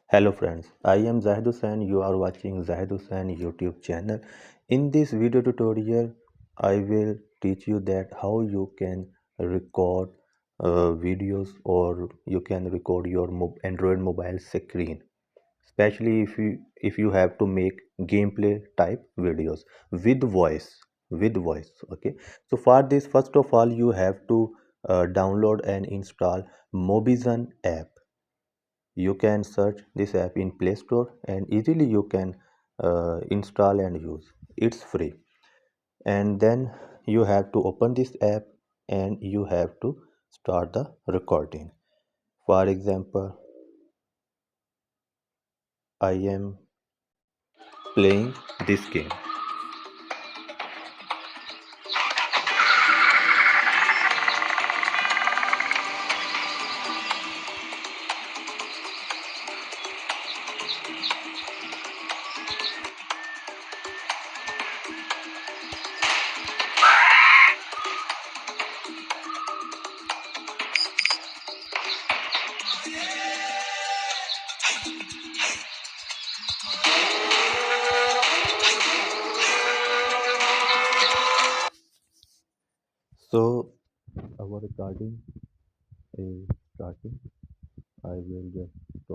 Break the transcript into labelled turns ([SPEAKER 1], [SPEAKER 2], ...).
[SPEAKER 1] Hello friends, I am Zahid Hussain. You are watching Zahid Hussain YouTube channel. In this video tutorial, I will teach you that how you can record videos or you can record your Android mobile screen, especially if you have to make gameplay type videos with voice okay. So for this, first of all, you have to download and install Mobizen app. You can search this app in Play Store and easily you can install and use. It's free. And then you have to open this app and you have to start the recording. For example, I am playing this game. So our recording is starting. I will just